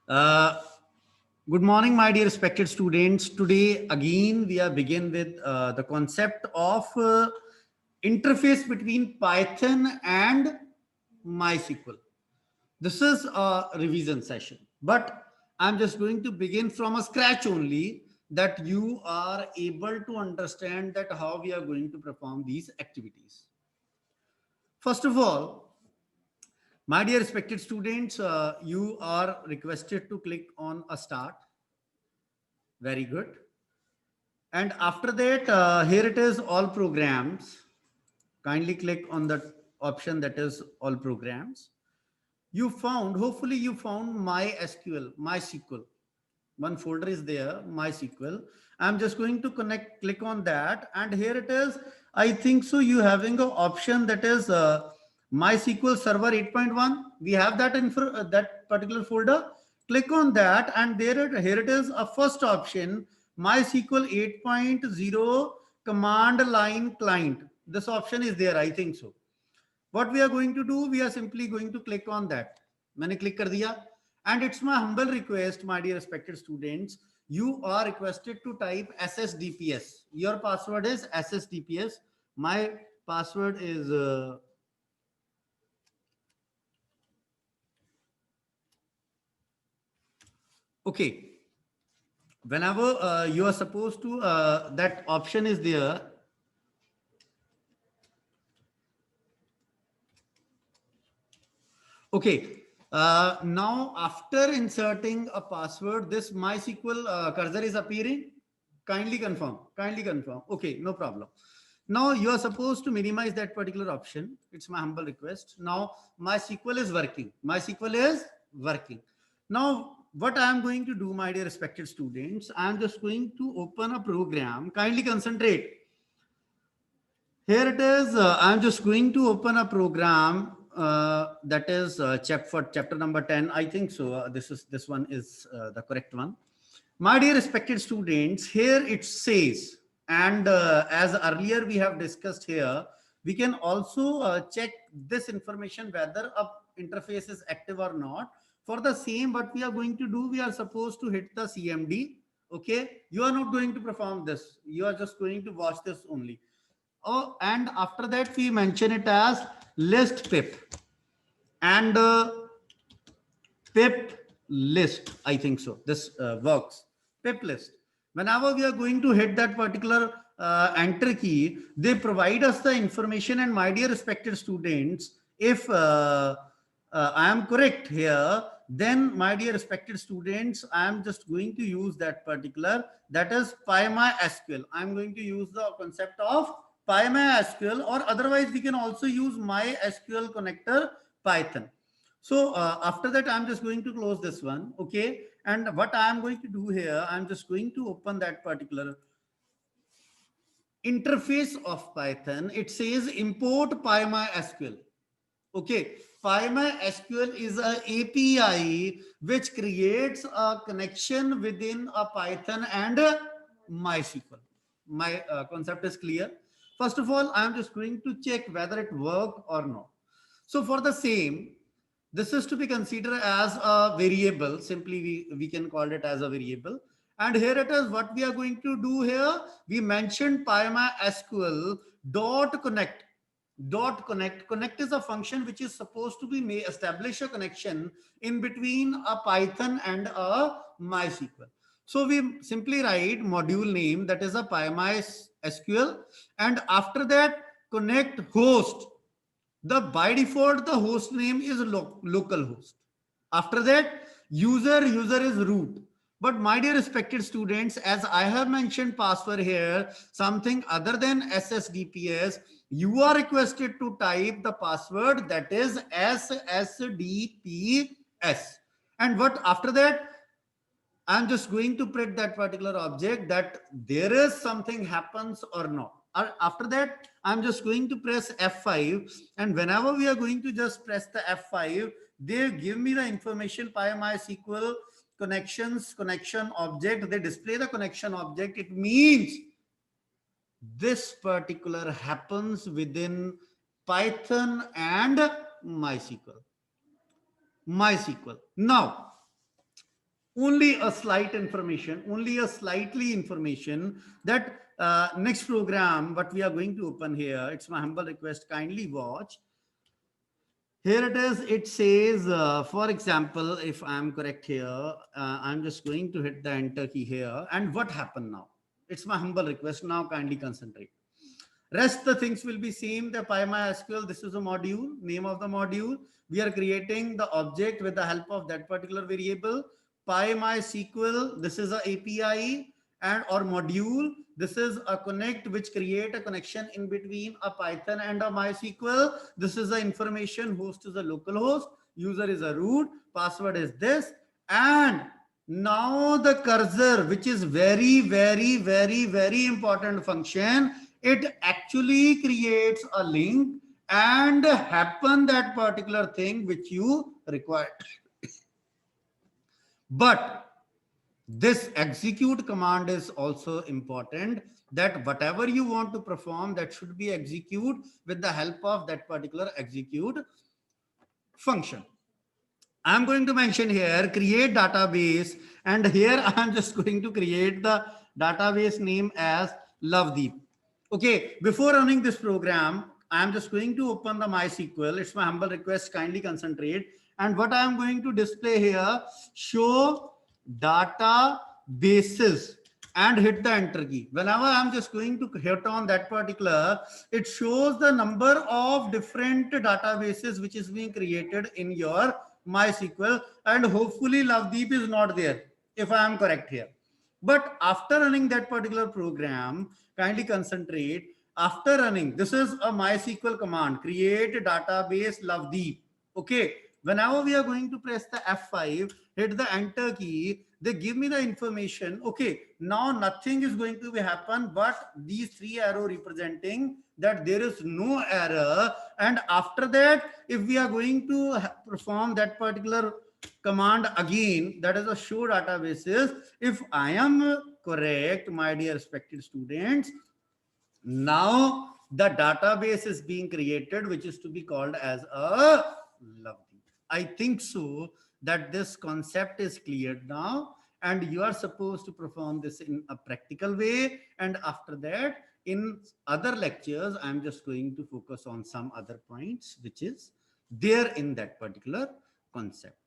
Uh, Good morning, my dear respected students. Today, again, we are begin with the concept of interface between Python and MySQL. This is a revision session, but I'm just going to begin from a scratch only that you are able to understand that how we are going to perform these activities. First of all, my dear respected students, you are requested to click on a start. Very good. And after that, here it is all programs. Kindly click on the option that is all programs. You found, hopefully you found MySQL. One folder is there, MySQL. I'm just going to click on that. And here it is. I think so you having an option that is MySQL Server 8.1. We have that that particular folder. Click on that and here it is a first option, MySQL 8.0 command line client. This option is there, I think so. What we are going to do, we are simply going to click on that. मैंने click कर दिया. And it's my humble request, my dear respected students, you are requested to type SSDPS. Your password is SSDPS. My password is okay. Whenever you are supposed to, that option is there. Okay. Now, after inserting a password, this MySQL cursor is appearing. Kindly confirm. Kindly confirm. Okay, no problem. Now you are supposed to minimize that particular option. It's my humble request. Now MySQL is working. MySQL is working. Now what I am going to do, my dear respected students, I am just going to open a program. Kindly concentrate. Here it is. I'm just going to open a program that is for chapter number 10. I think so. This one is the correct one. My dear respected students, here it says, and as earlier we have discussed here, we can also check this information whether a interface is active or not. For the same, what we are going to do, we are supposed to hit the CMD. Okay, you are not going to perform this. You are just going to watch this only. Oh, and after that we mention it as list pip and pip list. I think so. This works. Pip list. Whenever we are going to hit that particular enter key, they provide us the information. And my dear respected students, if I am correct here, then my dear respected students, I am just going to use that particular, that is PyMySQL. I am going to use the concept of PyMySQL, or otherwise we can also use MySQL connector Python. So after that, I'm just going to close this one. Okay. And what I'm going to do here, I'm just going to open that particular interface of Python. It says import PyMySQL. Okay. PyMySQL is a API which creates a connection within a Python and MySQL. My concept is clear. First of all, I'm just going to check whether it worked or not. So for the same, this is to be considered as a variable. Simply, we can call it as a variable. And here it is what we are going to do here. We mentioned PyMySQL dot connect. Dot connect. Connect is a function which is supposed to be establish a connection in between a Python and a MySQL. So we simply write module name, that is a PyMySQL, and after that connect host. The by default the host name is local host. After that, user is root. But my dear respected students, as I have mentioned password here, something other than SSDPS, you are requested to type the password, that is SSDPS. And what after that, I'm just going to print that particular object that there is something happens or not. After that, I'm just going to press F5. And whenever we are going to just press the F5, they give me the information PyMySQL connections, connection object. They display the connection object. It means this particular happens within Python and MySQL. MySQL. Now, only a slight information, only a slightly information that next program, what we are going to open here, it's my humble request, kindly watch. Here it is. It says, for example, if I'm correct here, I'm just going to hit the enter key here. And what happened now? It's my humble request. Now kindly concentrate. Rest the things will be same. The PyMySQL, this is a module, name of the module. We are creating the object with the help of that particular variable. PyMySQL, this is a API and or module. This is a connect which create a connection in between a Python and a MySQL. This is the information. Host is a local host. User is a root. Password is this. And now the cursor, which is very, very, very, very important function, it actually creates a link and happen that particular thing which you require. But this execute command is also important, that whatever you want to perform, that should be execute with the help of that particular execute function. I'm going to mention here create database, and here I'm just going to create the database name as Lovedeep. Okay, before running this program, I'm just going to open the MySQL. It's my humble request, kindly concentrate. And what I'm going to display here, show databases, and hit the enter key. Whenever I'm just going to hit on that particular, it shows the number of different databases which is being created in your MySQL, and hopefully Lovedeep is not there, if I am correct here. But after running that particular program, kindly concentrate. After running, this is a MySQL command, create database Lovedeep. Okay, whenever we are going to press the F5, hit the enter key, they give me the information. Okay, now nothing is going to be happen, but these three arrow representing that there is no error. And after that, if we are going to perform that particular command again, that is a show databases, if I am correct, my dear respected students, now the database is being created which is to be called as a Lovedeep. I think so that this concept is cleared now, and you are supposed to perform this in a practical way. And after that, in other lectures, I'm just going to focus on some other points which is there in that particular concept.